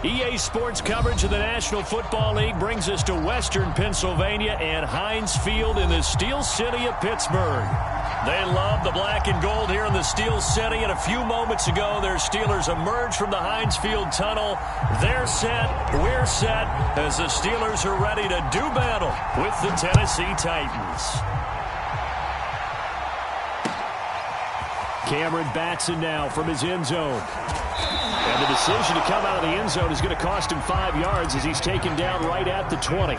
EA Sports coverage of the National Football League brings us to Western Pennsylvania and Heinz Field in the Steel City of Pittsburgh. They love the black and gold here in the Steel City, and a few moments ago, their Steelers emerged from the Heinz Field tunnel. They're set, we're set, as the Steelers are ready to do battle with the Tennessee Titans. Cameron Batson now from his end zone. And the decision to come out of the end zone is going to cost him 5 yards as he's taken down right at the 20.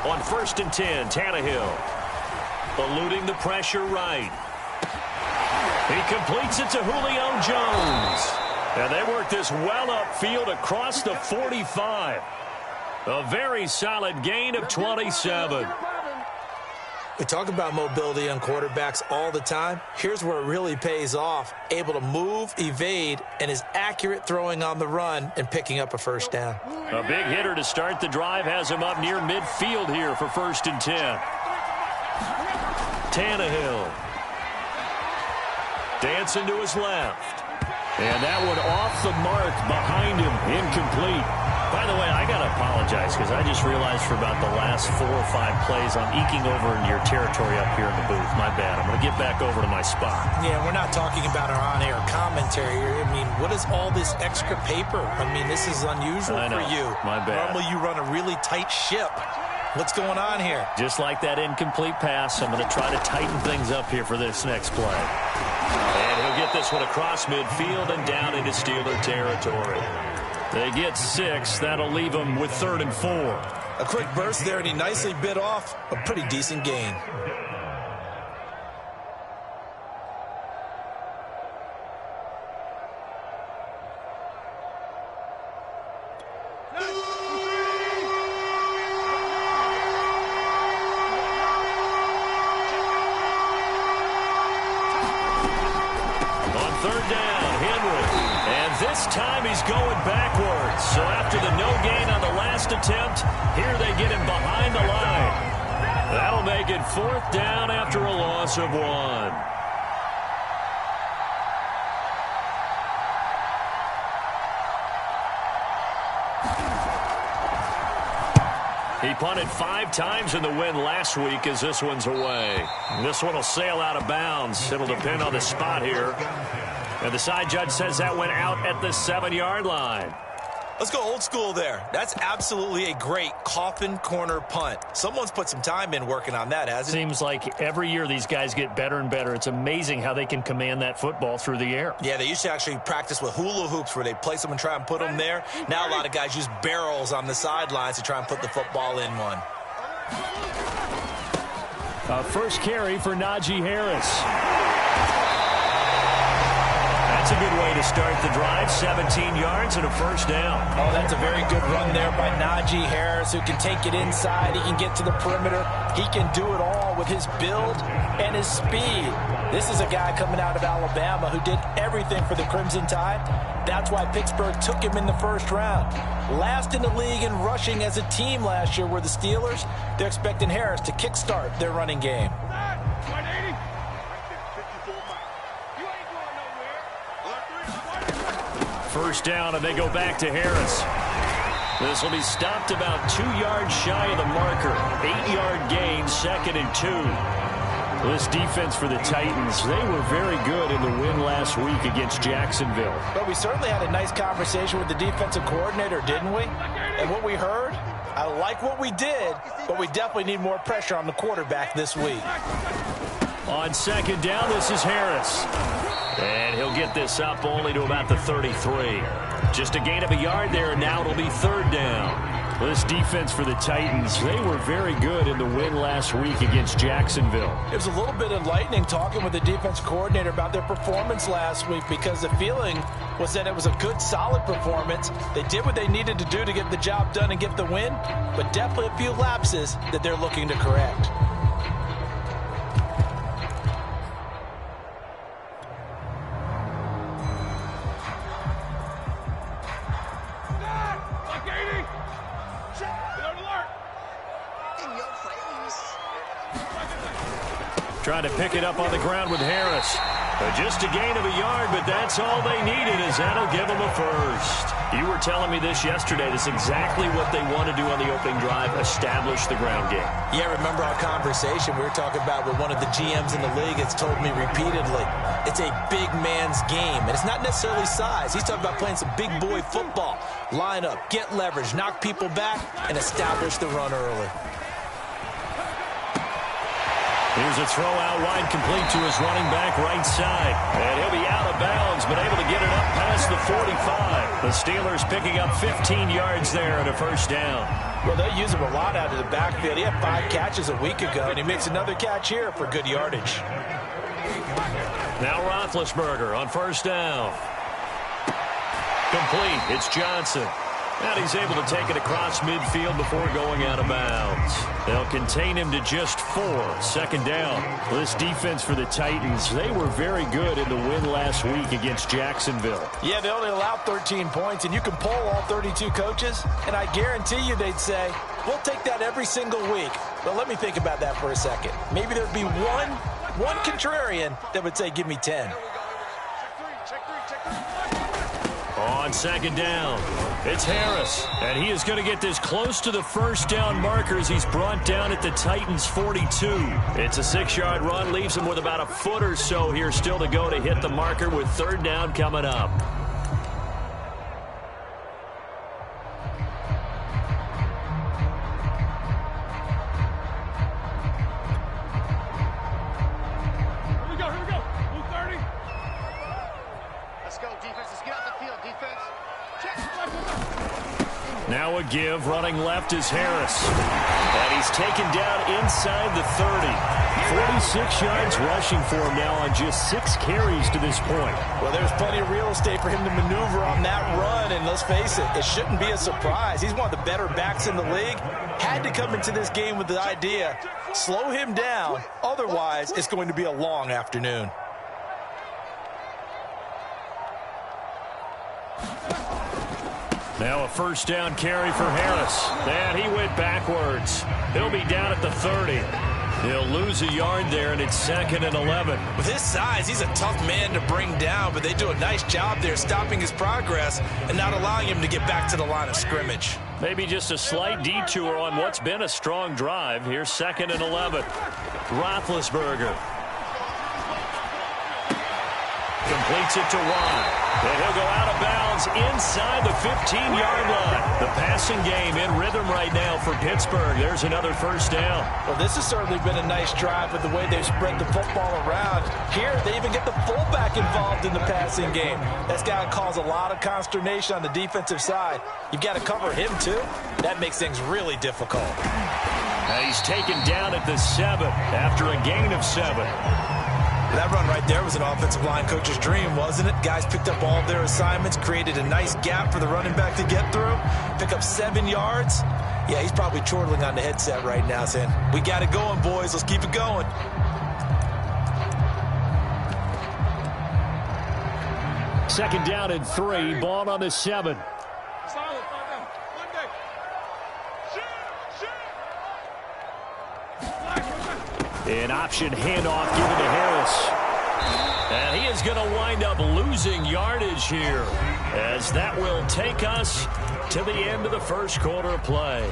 On 1st and 10, Tannehill eluding the pressure right. He completes it to Julio Jones. And they work this well upfield across the 45. A very solid gain of 27. We talk about mobility on quarterbacks all the time. Here's where it really pays off. Able to move, evade, and is accurate throwing on the run and picking up a first down. A big hitter to start the drive has him up near midfield here for 1st and 10. Tannehill. Dancing to his left. And that one off the mark behind him. Incomplete. By the way, I got to apologize because I just realized for about the last 4 or 5 plays I'm eking over into your territory up here in the booth. My bad. I'm going to get back over to my spot. Yeah, we're not talking about our on-air commentary here. I mean, what is all this extra paper? I mean, this is unusual for you. My bad. Normally you run a really tight ship. What's going on here? Just like that incomplete pass, I'm going to try to tighten things up here for this next play. And he'll get this one across midfield and down into Steeler territory. They get 6. That'll leave them with 3rd and 4. A quick burst there, and he nicely bit off a pretty decent gain. On 3rd down, Henry. And this time he's going backwards. So after the no gain on the last attempt, here they get him behind the line. That'll make it 4th down after a loss of 1. He punted 5 times in the win last week as this one's away. This one will sail out of bounds. It'll depend on the spot here. And the side judge says that went out at the 7-yard line. Let's go old school there. That's absolutely a great coffin corner punt. Someone's put some time in working on that, hasn't it? Seems like every year these guys get better and better. It's amazing how they can command that football through the air. Yeah, they used to actually practice with hula hoops where they place them and try and put them there. Now a lot of guys use barrels on the sidelines to try and put the football in one. First carry for Najee Harris. That's a good way to start the drive. 17 yards and a first down. Oh, that's a very good run there by Najee Harris, who can take it inside. He can get to the perimeter. He can do it all with his build and his speed. This is a guy coming out of Alabama who did everything for the Crimson Tide. That's why Pittsburgh took him in the 1st round. Last in the league in rushing as a team last year were the Steelers. They're expecting Harris to kickstart their running game. First down, and they go back to Harris. This will be stopped about 2 yards shy of the marker. 8-yard gain, 2nd and 2. This defense for the Titans, they were very good in the win last week against Jacksonville. But we certainly had a nice conversation with the defensive coordinator, didn't we? And what we heard, I like what we did, but we definitely need more pressure on the quarterback this week. On 2nd down, this is Harris. And he'll get this up only to about the 33. Just a gain of a yard there, and now it'll be 3rd down. This defense for the Titans, they were very good in the win last week against Jacksonville. It was a little bit enlightening talking with the defense coordinator about their performance last week, because the feeling was that it was a good, solid performance. They did what they needed to do to get the job done and get the win, but definitely a few lapses that they're looking to correct. Trying to pick it up on the ground with Harris. Just a gain of a yard, but that's all they needed, as that'll give them a first. You were telling me this yesterday. That's exactly what they want to do on the opening drive, establish the ground game. Yeah, remember our conversation we were talking about with one of the GMs in the league that's told me repeatedly, it's a big man's game. And it's not necessarily size. He's talking about playing some big boy football. Line up, get leverage, knock people back, and establish the run early. Here's a throw out wide, complete to his running back right side. And he'll be out of bounds, but able to get it up past the 45. The Steelers picking up 15 yards there and a first down. Well, they use him a lot out of the backfield. He had 5 catches a week ago, and he makes another catch here for good yardage. Now Roethlisberger on first down. Complete. It's Johnson. And he's able to take it across midfield before going out of bounds. They'll contain him to just 4. Second down. This defense for the Titans, they were very good in the win last week against Jacksonville. Yeah, they only allowed 13 points, and you can poll all 32 coaches, and I guarantee you they'd say, we'll take that every single week. But let me think about that for a second. Maybe there'd be one contrarian that would say, give me 10. On second down, it's Harris, and he is going to get this close to the first down marker as he's brought down at the Titans' 42. It's a 6-yard run, leaves him with about a foot or so here still to go to hit the marker with third down coming up. Now a give, running left is Harris. And he's taken down inside the 30. 46 yards rushing for him now on just 6 carries to this point. Well, there's plenty of real estate for him to maneuver on that run, and let's face it, it shouldn't be a surprise. He's one of the better backs in the league. Had to come into this game with the idea, slow him down, otherwise it's going to be a long afternoon. Now a first down carry for Harris. And he went backwards. He'll be down at the 30. He'll lose a yard there, and it's 2nd and 11. With his size, he's a tough man to bring down, but they do a nice job there stopping his progress and not allowing him to get back to the line of scrimmage. Maybe just a slight detour on what's been a strong drive. Here's 2nd and 11. Roethlisberger completes it to Watt. And he'll go out of bounds inside the 15-yard line. The passing game in rhythm right now for Pittsburgh. There's another first down. Well, this has certainly been a nice drive with the way they've spread the football around. Here, they even get the fullback involved in the passing game. That's got to cause a lot of consternation on the defensive side. You've got to cover him, too. That makes things really difficult. He's taken down at the 7 after a gain of 7. That run right there was an offensive line coach's dream, wasn't it? Guys picked up all of their assignments, created a nice gap for the running back to get through, pick up 7 yards. Yeah, he's probably chortling on the headset right now saying, we got it going, boys. Let's keep it going. Second down and 3, ball on the 7. An option handoff given to Harris. And he is going to wind up losing yardage here, as that will take us to the end of the first quarter of play.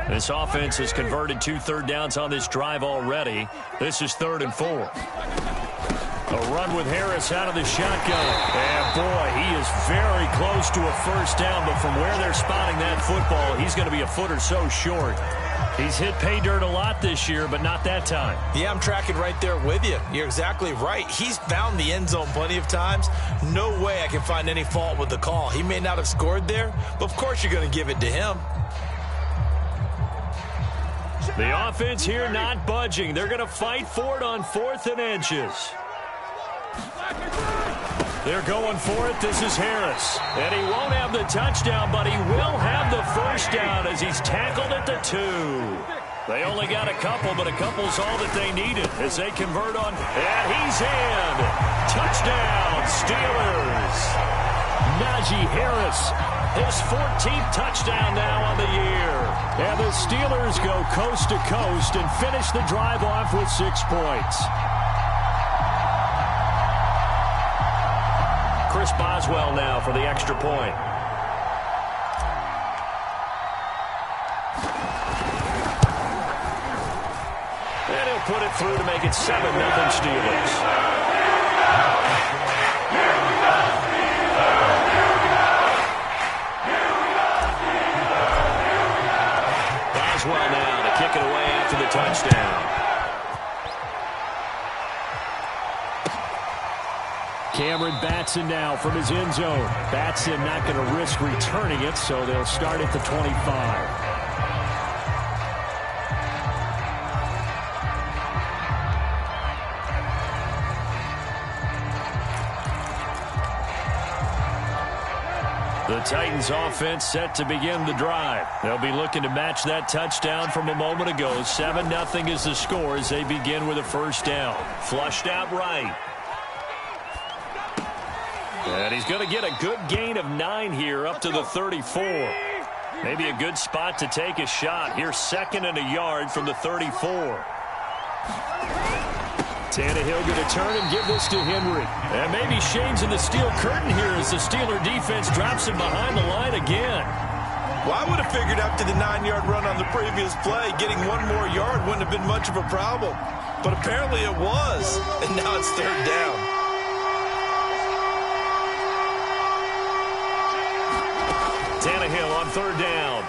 This offense has converted 2 third downs on this drive already. This is 3rd and 4. A run with Harris out of the shotgun. And, boy, he is very close to a first down, but from where they're spotting that football, he's going to be a foot or so short. He's hit pay dirt a lot this year, but not that time. Yeah, I'm tracking right there with you. You're exactly right. He's found the end zone plenty of times. No way I can find any fault with the call. He may not have scored there, but of course you're going to give it to him. The offense here not budging. They're going to fight for it on 4th and inches. They're going for it. This is Harris. And he won't have the touchdown, but he will have the first down as he's tackled at the 2. They only got a couple, but a couple's all that they needed as they convert on. And he's in. Touchdown, Steelers. Najee Harris, his 14th touchdown now on the year. And the Steelers go coast to coast and finish the drive off with 6 points. Chris Boswell now for the extra point. And he'll put it through to make it 7-0 Steelers. Boswell now to kick it away after the touchdown. Cameron Batson now from his end zone. Batson not going to risk returning it, so they'll start at the 25. The Titans offense set to begin the drive. They'll be looking to match that touchdown from a moment ago. 7-0 is the score as they begin with a first down. Flushed out right. And he's going to get a good gain of 9 here up to the 34. Maybe a good spot to take a shot. Here's 2nd and a yard from the 34. Tannehill going to turn and give this to Henry. And maybe shades in the steel curtain here as the Steeler defense drops him behind the line again. Well, I would have figured after the 9-yard run on the previous play, getting 1 more yard wouldn't have been much of a problem. But apparently it was. And now it's 3rd down. Tannehill on 3rd down.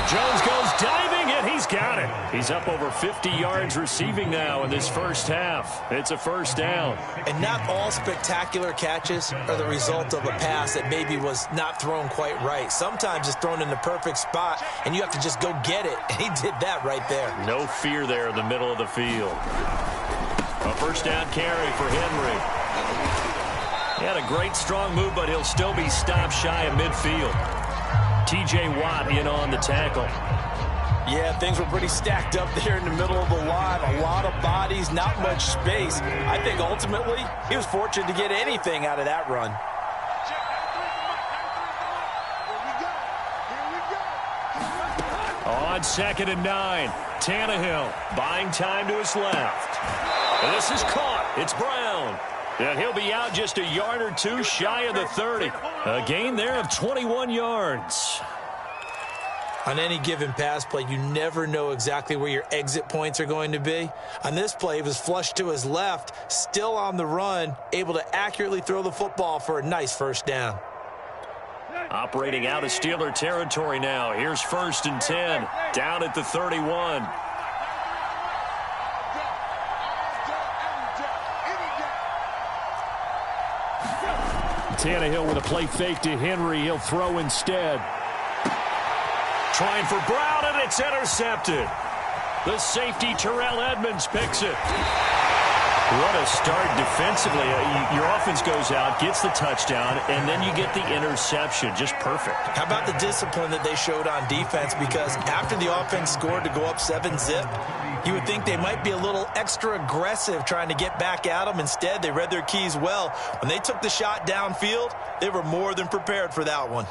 Jones goes diving, and he's got it. He's up over 50 yards receiving now in this first half. It's a first down. And not all spectacular catches are the result of a pass that maybe was not thrown quite right. Sometimes it's thrown in the perfect spot, and you have to just go get it. And he did that right there. No fear there in the middle of the field. A first down carry for Henry. He had a great strong move, but he'll still be stopped shy of midfield. T.J. Watt in on the tackle. Yeah, things were pretty stacked up there in the middle of the line. A lot of bodies, not much space. I think ultimately he was fortunate to get anything out of that run. On 2nd and 9, Tannehill buying time to his left. And this is caught. It's Brown. And he'll be out just a yard or 2 shy of the 30. A gain there of 21 yards. On any given pass play, you never know exactly where your exit points are going to be. On this play, he was flushed to his left, still on the run, able to accurately throw the football for a nice first down. Operating out of Steeler territory now. Here's 1st and 10, down at the 31. Tannehill with a play fake to Henry. He'll throw instead. Trying for Brown, and it's intercepted. The safety, Terrell Edmonds, picks it. What a start defensively. Your offense goes out, gets the touchdown, and then you get the interception. Just perfect. How about the discipline that they showed on defense? Because after the offense scored to go up 7-zip, you would think they might be a little extra aggressive trying to get back at them. Instead, they read their keys well. When they took the shot downfield, they were more than prepared for that one.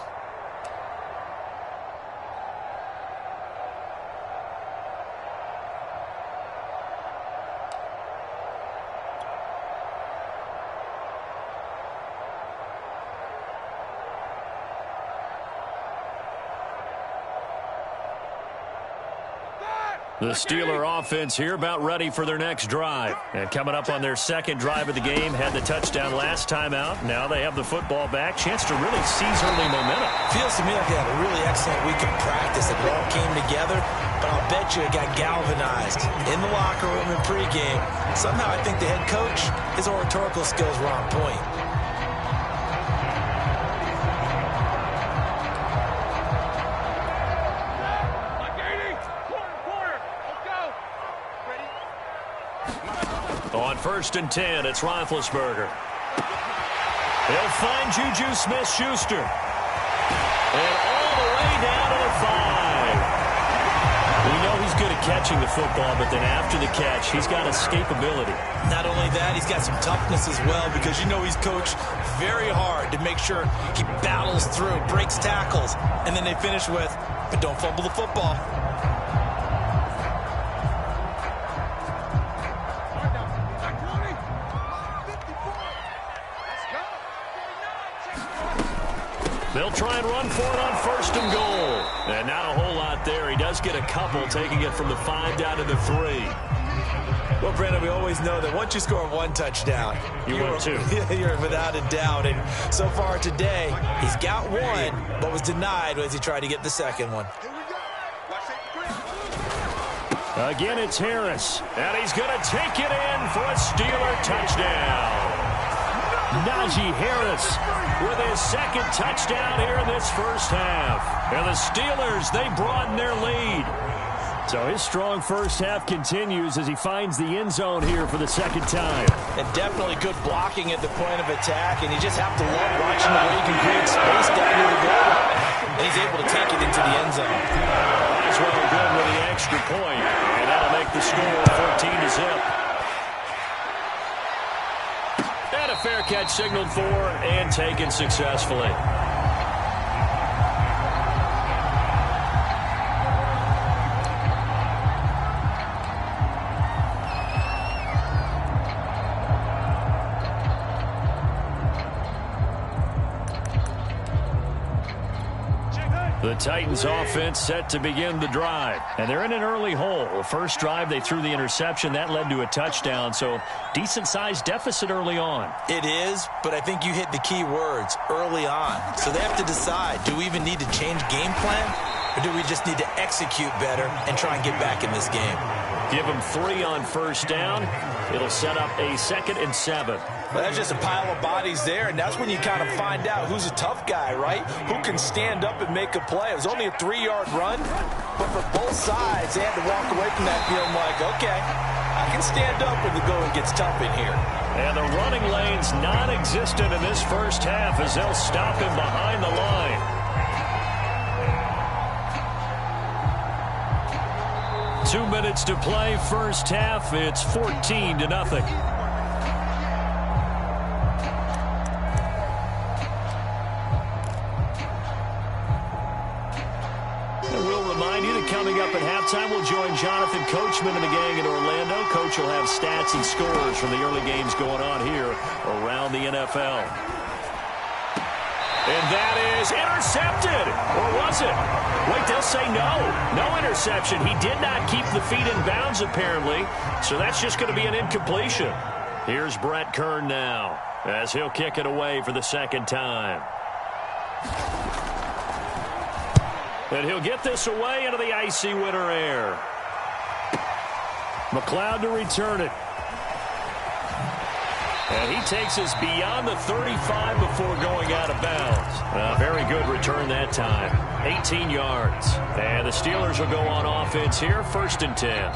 The Steeler offense here about ready for their next drive. And coming up on their second drive of the game, had the touchdown last time out. Now they have the football back. Chance to really seize early momentum. Feels to me like they had a really excellent week of practice. It all came together, but I'll bet you it got galvanized in the locker room in pregame. Somehow I think the head coach, his oratorical skills were on point. On 1st and 10, it's Roethlisberger. He'll find Juju Smith-Schuster. And all the way down to the 5. We know he's good at catching the football, but then after the catch, he's got escapability. Not only that, he's got some toughness as well, because you know he's coached very hard to make sure he battles through, breaks tackles, and then they finish with, but don't fumble the football. They'll try and run for it on 1st and goal. And not a whole lot there. He does get a couple, taking it from the 5 down to the 3. Well, Brandon, we always know that once you score one touchdown, you're two. You're without a doubt. And so far today, he's got one, but was denied as he tried to get the second one. Again, it's Harris. And he's going to take it in for a Steeler touchdown. Najee Harris with his second touchdown here in this first half. And the Steelers, they broaden their lead. So his strong first half continues as he finds the end zone here for the second time. And definitely good blocking at the point of attack. And you just have to love watching the way he can create space down near the goal line. And he's able to take it into the end zone. As well good with the extra point. And that'll make the score 14-0. And a fair catch signaled for and taken successfully. The Titans offense set to begin the drive. And they're in an early hole. The first drive, they threw the interception. That led to a touchdown. So decent-sized deficit early on. It is, but I think you hit the key words, early on. So they have to decide, do we even need to change game plan? Or do we just need to execute better and try and get back in this game? Give them 3 on first down. It'll set up a 2nd and 7. Well, that's just a pile of bodies there, and that's when you kind of find out who's a tough guy, right? Who can stand up and make a play. It was only a 3-yard run, but for both sides, they had to walk away from that feeling like, okay, I can stand up when the going gets tough in here. And the running lane's non-existent in this first half as they'll stop him behind the line. Two minutes to play, first half. It's 14-0. Coming up at halftime, we'll join Jonathan Coachman and the gang in Orlando. Coach will have stats and scores from the early games going on here around the NFL. And that is intercepted. Or was it? Wait, they'll say no. No interception. He did not keep the feet in bounds, apparently. So that's just going to be an incompletion. Here's Brett Kern now as he'll kick it away for the second time. And he'll get this away into the icy winter air. McLeod to return it. And he takes us beyond the 35 before going out of bounds. Very good return that time. 18 yards. And the Steelers will go on offense here, 1st and 10.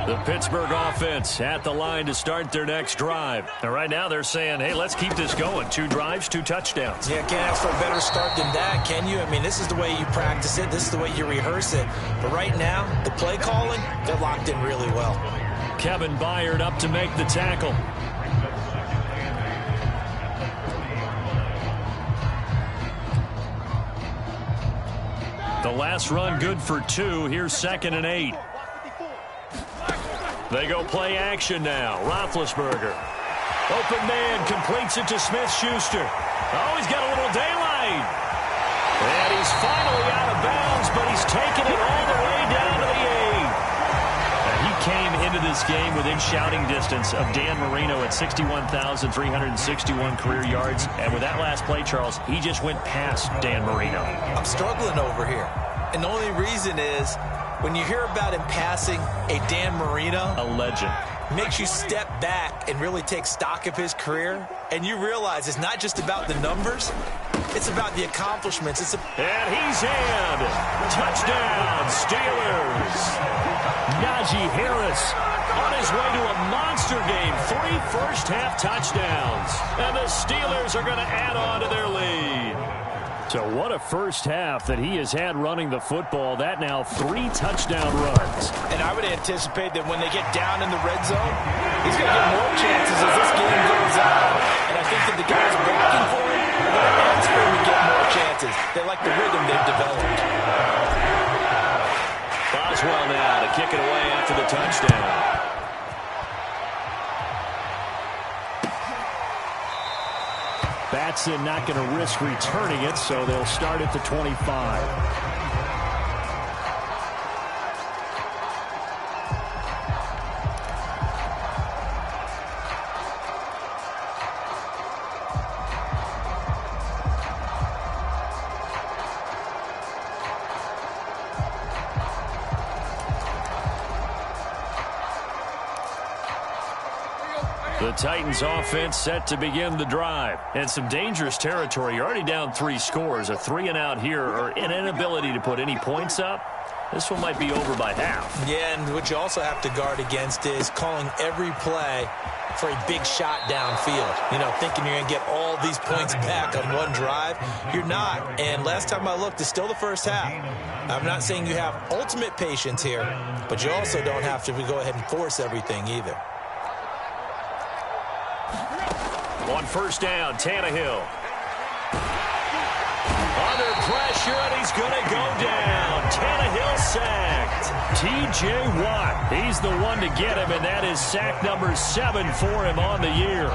The Pittsburgh offense at the line to start their next drive. And right now they're saying, hey, let's keep this going. 2 drives, 2 touchdowns. Yeah, can't ask for a better start than that, can you? I mean, this is the way you practice it. This is the way you rehearse it. But right now, the play calling, they're locked in really well. Kevin Byard up to make the tackle. The last run good for 2. Here's 2nd and 8. They go play action now. Roethlisberger. Open man completes it to Smith-Schuster. Oh, he's got a little daylight. And he's finally out of bounds, but he's taken it all the way down to the 8. And he came into this game within shouting distance of Dan Marino at 61,361 career yards. And with that last play, Charles, he just went past Dan Marino. I'm struggling over here. And the only reason is when you hear about him passing a Dan Marino, a legend, makes you step back and really take stock of his career, and you realize it's not just about the numbers, it's about the accomplishments. And he's in. Touchdown, Steelers. Najee Harris on his way to a monster game. 3 first-half touchdowns. And the Steelers are going to add on to their lead. So what a first half that he has had running the football. That now 3 touchdown runs. And I would anticipate that when they get down in the red zone, he's going to get more chances as this game goes on. And I think that the guys blocking for him are going to ask for him to get more chances. They like the rhythm they've developed. Boswell now to kick it away after the touchdown. Batson not going to risk returning it, so they'll start at the 25. The Titans offense set to begin the drive. And some dangerous territory. You're already down 3 scores. A 3-and-out here or an inability to put any points up. This one might be over by half. Yeah, and what you also have to guard against is calling every play for a big shot downfield. You know, thinking you're going to get all these points back on one drive. You're not. And last time I looked, it's still the first half. I'm not saying you have ultimate patience here, but you also don't have to go ahead and force everything either. On first down, Tannehill. Under pressure, and he's going to go down. Tannehill sacked. T.J. Watt, he's the one to get him, and that is sack number 7 for him on the year.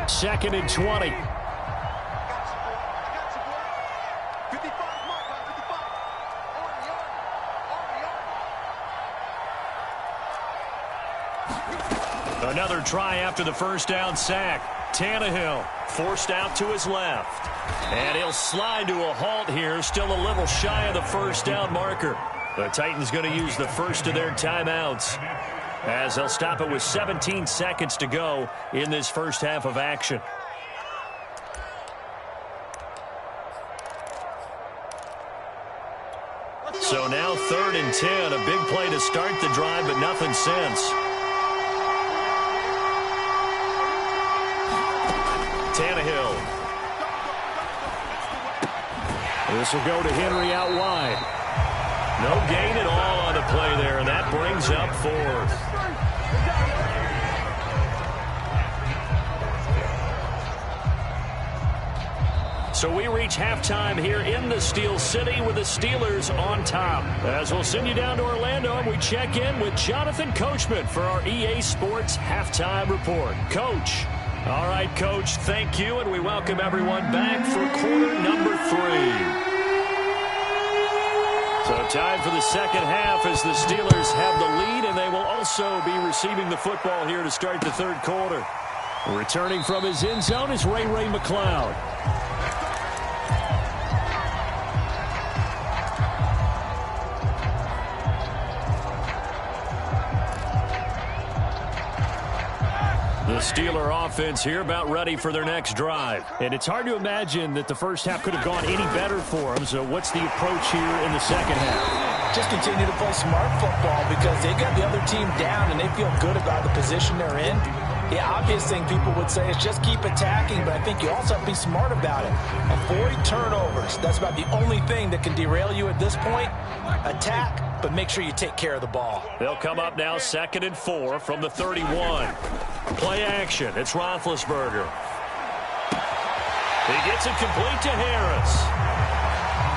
Second and 20. Another try after the first down sack. Tannehill forced out to his left. And he'll slide to a halt here, still a little shy of the first down marker. The Titans going to use the first of their timeouts as they'll stop it with 17 seconds to go in this first half of action. So now 3rd and 10, a big play to start the drive, but nothing since. Tannehill. This will go to Henry out wide. No gain at all on the play there, and that brings up 4th. So we reach halftime here in the Steel City with the Steelers on top. As we'll send you down to Orlando, and we check in with Jonathan Coachman for our EA Sports Halftime Report. Coach. All right, Coach, thank you, and we welcome everyone back for quarter number 3. So time for the second half as the Steelers have the lead, and they will also be receiving the football here to start the third quarter. Returning from his end zone is Ray McCloud. The Steeler offense here about ready for their next drive. And it's hard to imagine that the first half could have gone any better for them. So what's the approach here in the second half? Just continue to play smart football because they got the other team down and they feel good about the position they're in. The obvious thing people would say is just keep attacking, but I think you also have to be smart about it. Avoid turnovers. That's about the only thing that can derail you at this point. Attack, but make sure you take care of the ball. They'll come up now 2nd and 4 from the 31. Play action. It's Roethlisberger. He gets it complete to Harris.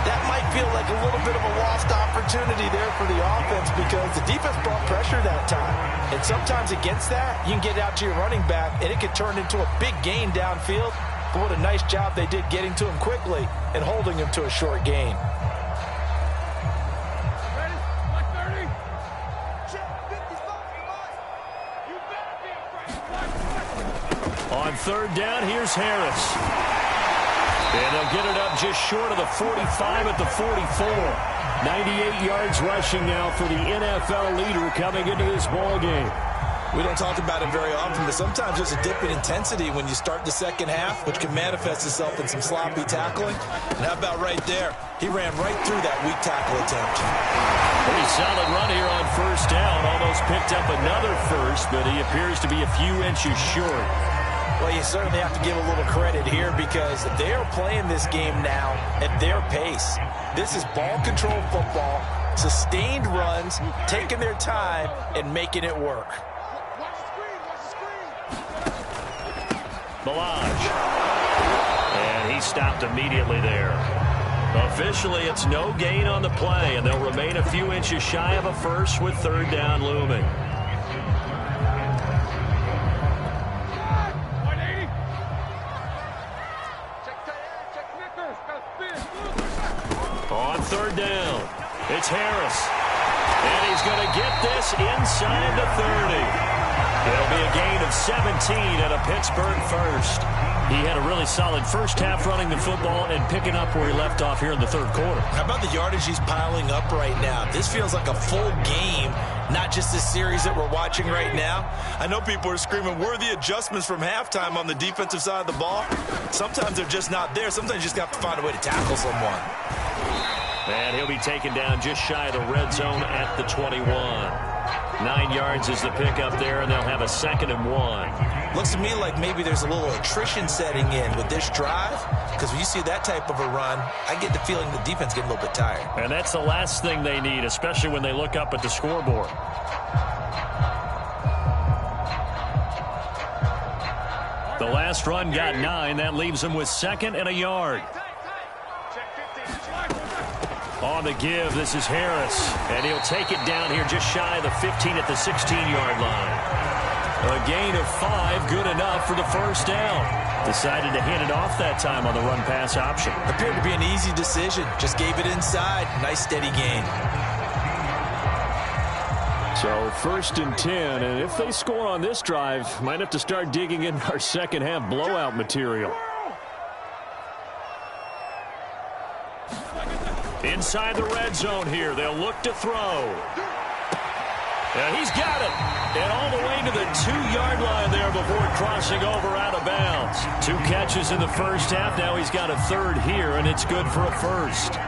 That might feel like a little bit of a lost opportunity there for the offense because the defense brought pressure that time. And sometimes against that, you can get out to your running back, and it can turn into a big gain downfield. But what a nice job they did getting to him quickly and holding him to a short gain. On 3rd down, here's Harris. And they'll get it up just short of the 45 at the 44. 98 yards rushing now for the NFL leader coming into this ball game. We don't talk about it very often, but sometimes there's a dip in intensity when you start the second half, which can manifest itself in some sloppy tackling. And how about right there? He ran right through that weak tackle attempt. Pretty solid run here on 1st down. Almost picked up another first, but he appears to be a few inches short. Well, you certainly have to give a little credit here because they are playing this game now at their pace. This is ball control football, sustained runs, taking their time, and making it work. Milage. And he stopped immediately there. Officially, it's no gain on the play, and they'll remain a few inches shy of a first with 3rd down looming. On 3rd down, it's Harris. And he's going to get this inside the 30. It'll be a gain of 17 and a Pittsburgh first. He had a really solid first half running the football and picking up where he left off here in the 3rd quarter. How about the yardage he's piling up right now? This feels like a full game, not just this series that we're watching right now. I know people are screaming, where are the adjustments from halftime on the defensive side of the ball? Sometimes they're just not there. Sometimes you just have to find a way to tackle someone. And he'll be taken down just shy of the red zone at the 21. 9 yards is the pickup there, and they'll have a 2nd and 1. Looks to me like maybe there's a little attrition setting in with this drive, because when you see that type of a run, I get the feeling the defense getting a little bit tired. And that's the last thing they need, especially when they look up at the scoreboard. The last run got 9. That leaves them with 2nd and a yard. On the give, this is Harris, and he'll take it down here just shy of the 15 at the 16-yard line. A gain of 5, good enough for the 1st down. Decided to hand it off that time on the run-pass option. Appeared to be an easy decision. Just gave it inside. Nice, steady gain. So 1st and 10, and if they score on this drive, might have to start digging in our second half blowout material. Inside the red zone here, they'll look to throw. And he's got it. And all the way to the 2-yard line there before crossing over out of bounds. 2 catches in the first half. Now he's got a 3rd here, and it's good for a first.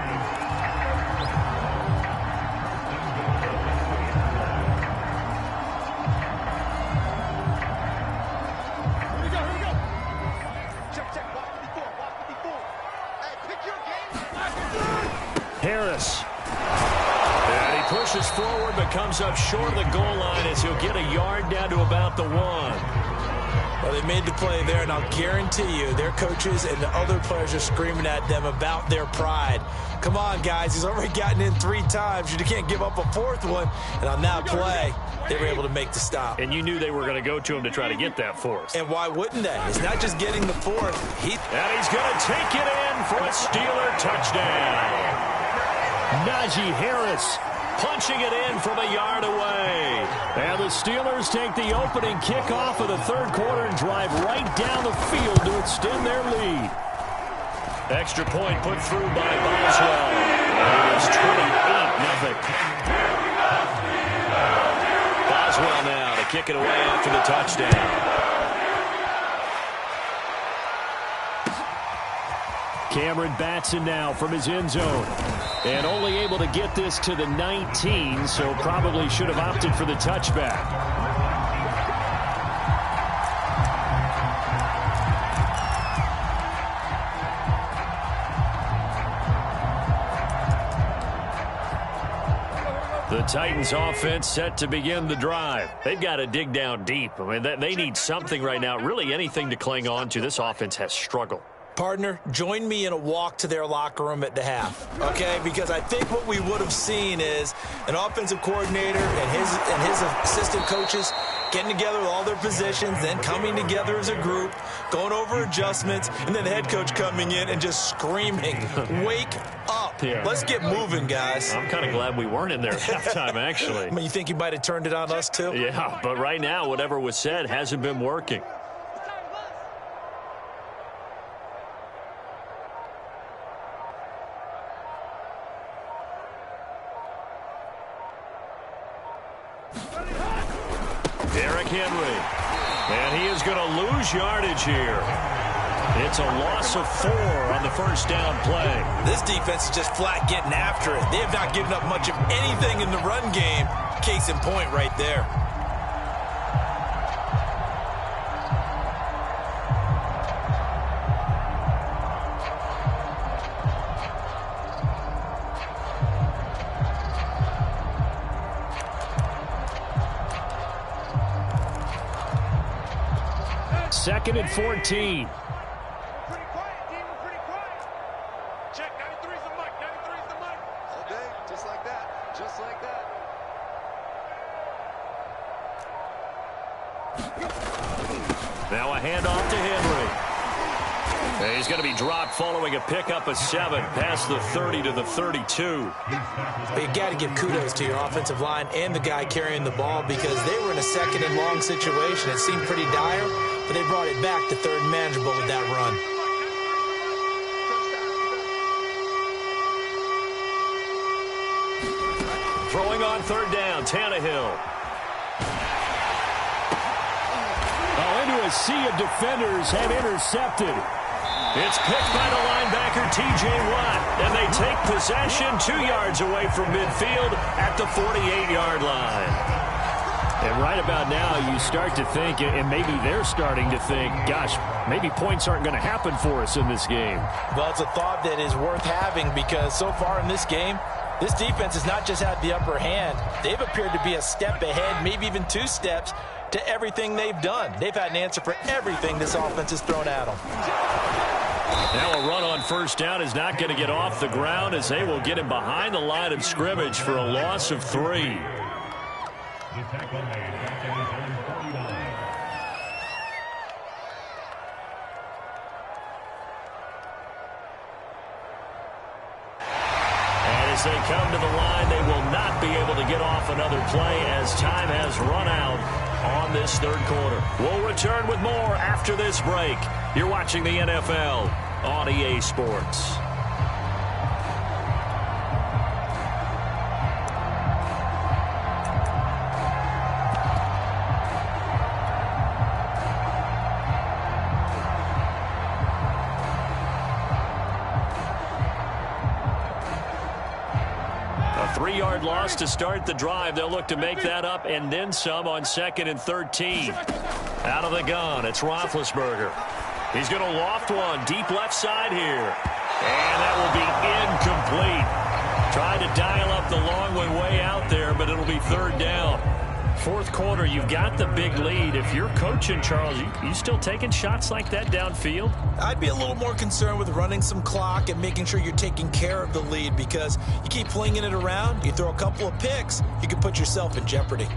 Harris. And he pushes forward but comes up short of the goal line as he'll get a yard down to about the 1. Well, they made the play there, and I'll guarantee you their coaches and the other players are screaming at them about their pride. Come on, guys. He's already gotten in 3 times. You can't give up a 4th one. And on that play, they were able to make the stop. And you knew they were going to go to him to try to get that 4th. And why wouldn't they? It's not just getting the 4th. And he's going to take it in for a Steeler touchdown. Najee Harris punching it in from a yard away. And the Steelers take the opening kickoff of the 3rd quarter and drive right down the field to extend their lead. Extra point put through by Boswell. And it is 28-0. Boswell now to kick it away after the touchdown. Cameron Batson now from his end zone. And only able to get this to the 19, so probably should have opted for the touchback. The Titans offense set to begin the drive. They've got to dig down deep. I mean, they need something right now, really anything to cling on to. This offense has struggled. Partner, join me in a walk to their locker room at the half, okay? Because I think what we would have seen is an offensive coordinator and his assistant coaches getting together with all their positions, then coming together as a group, going over adjustments, and then the head coach coming in and just screaming, wake up. Yeah. Let's get moving, guys. I'm kind of glad we weren't in there at halftime, actually. I mean, you think you might have turned it on us, too? Yeah, but right now, whatever was said hasn't been working. Henry, and he is going to lose yardage here. It's a loss of 4 on the first down play. This defense is just flat getting after it. They have not given up much of anything in the run game. Case in point right there. Second and 14. Pretty quiet, team. We're pretty quiet. Check. 93's the mic. 93's the mic. All day, just like that. Just like that. Now a handoff to Henry. And he's going to be dropped following a pickup of 7 past the 30 to the 32. You got to give kudos to your offensive line and the guy carrying the ball because they were in a second and long situation. It seemed pretty dire, but they brought it back to third and manageable with that run. Throwing on third down, Tannehill. Oh, into a sea of defenders and intercepted. It's picked by the linebacker, T.J. Watt, and they take possession 2 yards away from midfield at the 48-yard line. And right about now, you start to think, and maybe they're starting to think, gosh, maybe points aren't going to happen for us in this game. Well, it's a thought that is worth having because so far in this game, this defense has not just had the upper hand. They've appeared to be a step ahead, maybe even 2 steps, to everything they've done. They've had an answer for everything this offense has thrown at them. Now a run on first down is not going to get off the ground as they will get him behind the line of scrimmage for a loss of 3. As they come to the line, they will not be able to get off another play as time has run out on this third quarter. We'll return with more after this break. You're watching the NFL on EA Sports. A 3-yard loss to start the drive. They'll look to make that up and then some on 2nd and 13. Out of the gun, it's Roethlisberger. He's going to loft one deep left side here. And that will be incomplete. Tried to dial up the long one way out there, but it'll be third down. Fourth quarter, you've got the big lead. If you're coaching, Charles, you still taking shots like that downfield? I'd be a little more concerned with running some clock and making sure you're taking care of the lead because you keep flinging it around, you throw a couple of picks, you can put yourself in jeopardy.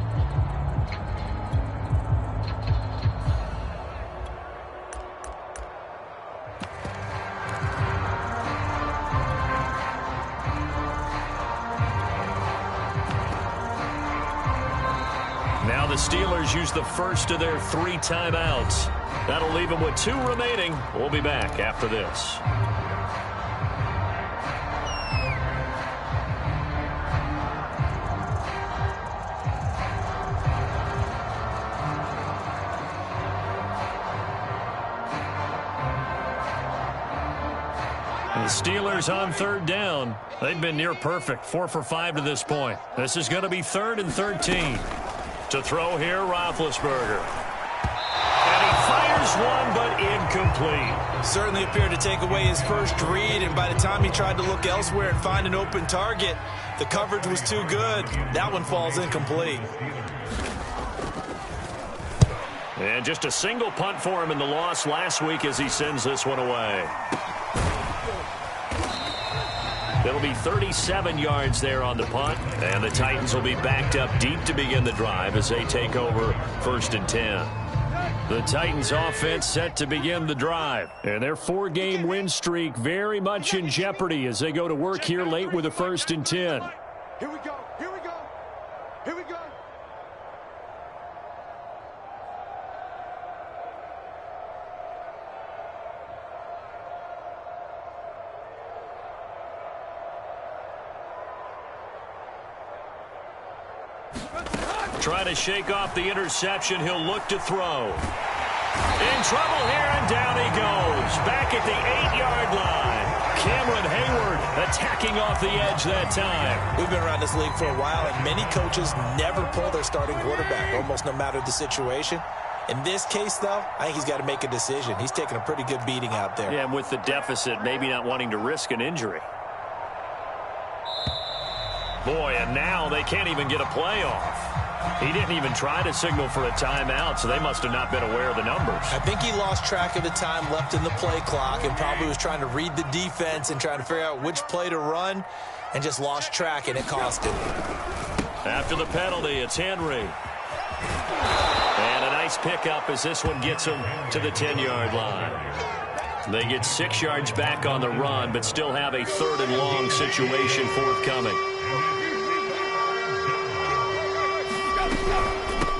Now the Steelers use the first of their 3 timeouts. That'll leave them with 2 remaining. We'll be back after this. The Steelers on third down. They've been near perfect, 4 for 5 to this point. This is going to be 3rd and 13. To throw here, Roethlisberger. And he fires Here's one, but incomplete. Certainly appeared to take away his first read, and by the time he tried to look elsewhere and find an open target, the coverage was too good. That one falls incomplete. And just a single punt for him in the loss last week as he sends this one away. It'll be 37 yards there on the punt, and the Titans will be backed up deep to begin the drive as they take over 1st and 10. The Titans offense set to begin the drive, and their 4-game win streak very much in jeopardy as they go to work here late with a 1st and 10. Here we go. Here we go. Here we go. Trying to shake off the interception. He'll look to throw. In trouble here, and down he goes. Back at the 8-yard line. Cameron Hayward attacking off the edge that time. We've been around this league for a while, and many coaches never pull their starting quarterback, almost no matter the situation. In this case, though, I think he's got to make a decision. He's taking a pretty good beating out there. Yeah, and with the deficit, maybe not wanting to risk an injury. Boy, and now they can't even get a play off. He didn't even try to signal for a timeout, so they must have not been aware of the numbers. I think he lost track of the time left in the play clock and probably was trying to read the defense and trying to figure out which play to run and just lost track, and it cost him. After the penalty, it's Henry. And a nice pickup as this one gets him to the 10-yard line. They get 6 yards back on the run, but still have a 3rd and long situation forthcoming.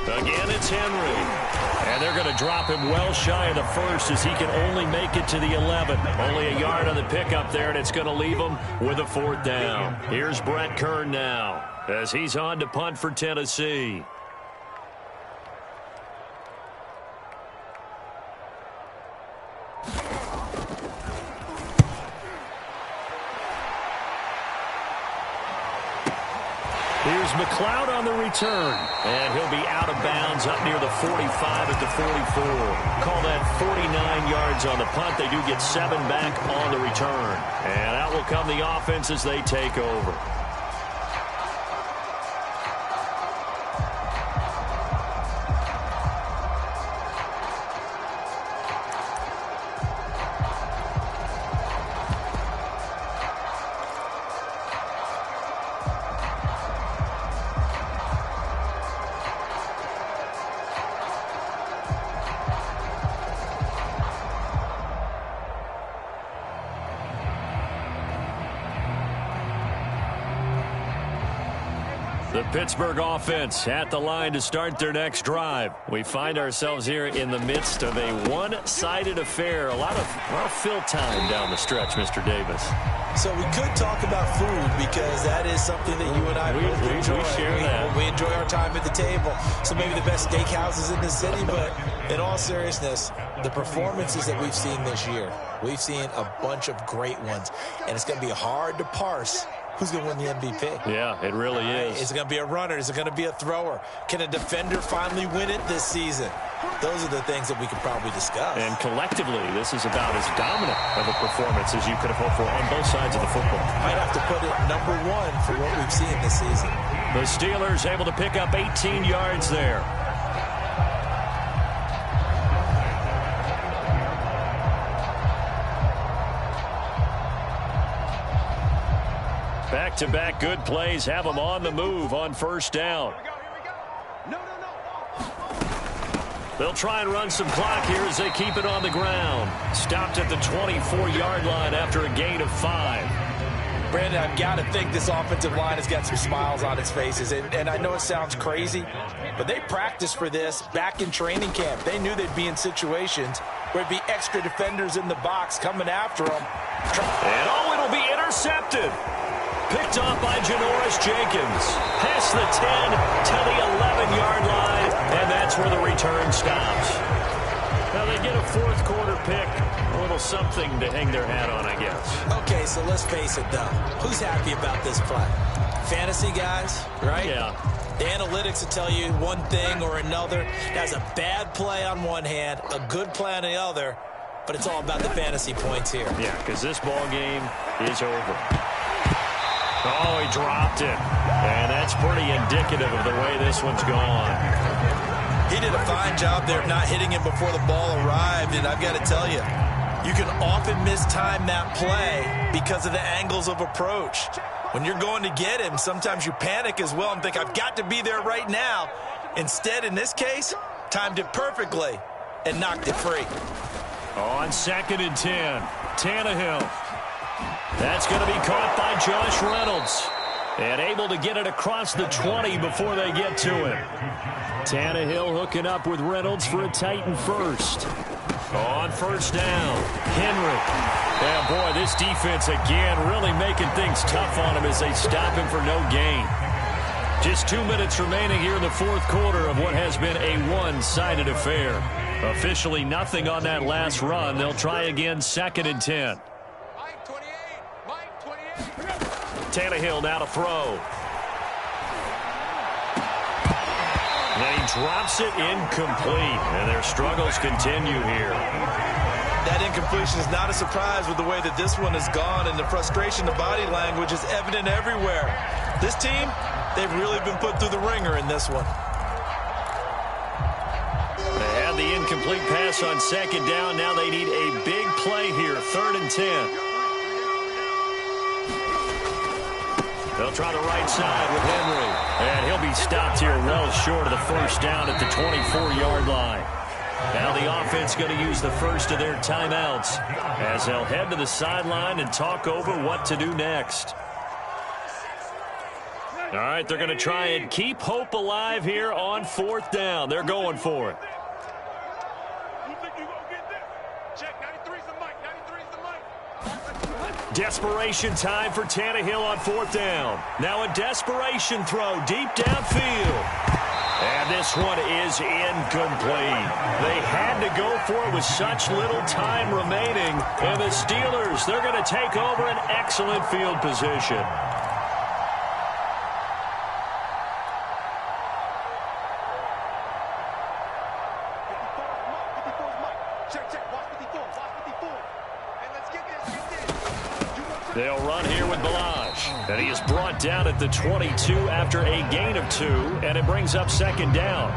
Again, it's Henry. And they're going to drop him well shy of the 1st as he can only make it to the 11. Only a yard on the pickup there, and it's going to leave him with a 4th down. Here's Brett Kern now as he's on to punt for Tennessee. Here's McLeod on the return, and he'll be out of bounds up near the 45 at the 44. Call that 49 yards on the punt. They do get 7 back on the return. And out will come the offense as they take over. The Pittsburgh offense at the line to start their next drive. We find ourselves here in the midst of a one-sided affair. A lot of fill time down the stretch, Mr. Davis. So we could talk about food because that is something that you and I both enjoy. We share that. We enjoy our time at the table. So maybe the best steakhouses in the city, but in all seriousness, the performances that we've seen this year, we've seen a bunch of great ones, and it's going to be hard to parse who's going to win the MVP. Yeah, it really is. Is it going to be a runner? Is it going to be a thrower? Can a defender finally win it this season? Those are the things that we could probably discuss. And collectively, this is about as dominant of a performance as you could have hoped for on both sides of the football. Might have to put it number 1 for what we've seen this season. The Steelers able to pick up 18 yards there. Back-to-back good plays have them on the move on first down. They'll try and run some clock here as they keep it on the ground. Stopped at the 24-yard line after a gain of 5. Brandon, I've got to think this offensive line has got some smiles on its faces. And I know it sounds crazy, but they practiced for this back in training camp. They knew they'd be in situations where there'd be extra defenders in the box coming after them. And it'll be intercepted. Picked off by Janoris Jenkins. Past the 10 to the 11-yard line, and that's where the return stops. Now they get a fourth quarter pick. A little something to hang their hat on, I guess. Okay, so let's face it, though. Who's happy about this play? Fantasy guys, right? Yeah. The analytics will tell you one thing or another. That's a bad play on one hand, a good play on the other, but it's all about the fantasy points here. Yeah, because this ball game is over. Oh, he dropped it. And that's pretty indicative of the way this one's gone. He did a fine job there of not hitting him before the ball arrived, and I've got to tell you, you can often mistime that play because of the angles of approach. When you're going to get him, sometimes you panic as well and think, I've got to be there right now. Instead, in this case, timed it perfectly and knocked it free. On 2nd and 10, Tannehill. That's going to be caught by Josh Reynolds. And able to get it across the 20 before they get to him. Tannehill hooking up with Reynolds for a Titan first. On 1st down, Henry. Yeah, boy, this defense again really making things tough on him as they stop him for no gain. Just 2 minutes remaining here in the 4th quarter of what has been a one-sided affair. Officially nothing on that last run. They'll try again 2nd and 10. Mike 28. Mike 28. Tannehill now to throw. And he drops it incomplete. And their struggles continue here. That incompletion is not a surprise with the way that this one has gone, and the frustration, the body language is evident everywhere. This team, they've really been put through the ringer in this one. They had the incomplete pass on 2nd down. Now they need a big play here, 3rd and 10. They'll try the right side with Henry. And he'll be stopped here well short of the 1st down at the 24-yard line. Now the offense going to use the first of their timeouts as they'll head to the sideline and talk over what to do next. All right, they're going to try and keep hope alive here on 4th down. They're going for it. You think you gonna get this? Check, 93's the mic. 93's the mic. Desperation time for Tannehill on 4th down. Now a desperation throw deep downfield. And this one is incomplete. They had to go for it with such little time remaining. And the Steelers, they're going to take over an excellent field position. They'll run here with Balaj. And he is brought down at the 22 after a gain of 2. And it brings up 2nd down.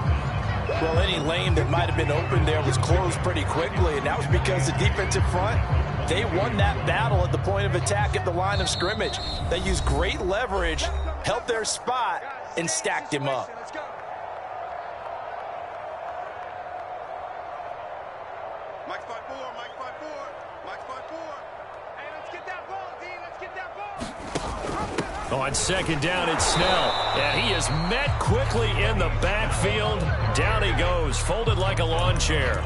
Well, any lane that might have been open there was closed pretty quickly, and that was because the defensive front, they won that battle at the point of attack at the line of scrimmage. They used great leverage, held their spot, and stacked him up. Mike's 5-4. Mike's 5-4. Mike's 5-4. Hey, let's get that ball, D. Let's get that ball. On 2nd down, it's Snell. And he is met quickly in the backfield. Down he goes, folded like a lawn chair.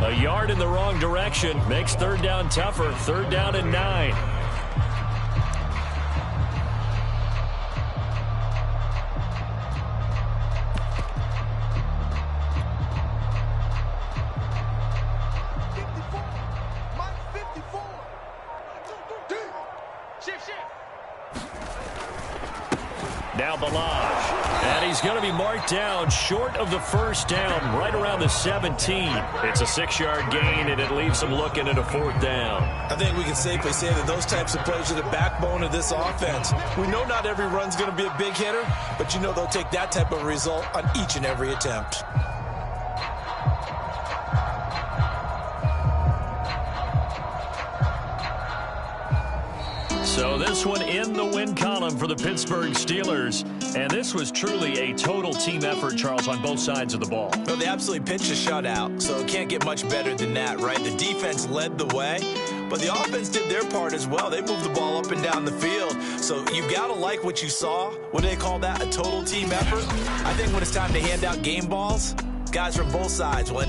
A yard in the wrong direction makes 3rd down tougher. 3rd down and 9. Now Balaj. And he's going to be marked down short of the 1st down, right around the 17. It's a 6-yard gain, and it leaves them looking at a 4th down. I think we can safely say that those types of plays are the backbone of this offense. We know not every run's going to be a big hitter, but you know they'll take that type of result on each and every attempt. So this one in the win column for the Pittsburgh Steelers. And this was truly a total team effort, Charles, on both sides of the ball. Well, they absolutely pitched a shutout, so it can't get much better than that, right? The defense led the way, but the offense did their part as well. They moved the ball up and down the field. So you've got to like what you saw. What do they call that? A total team effort? I think when it's time to hand out game balls, guys from both sides will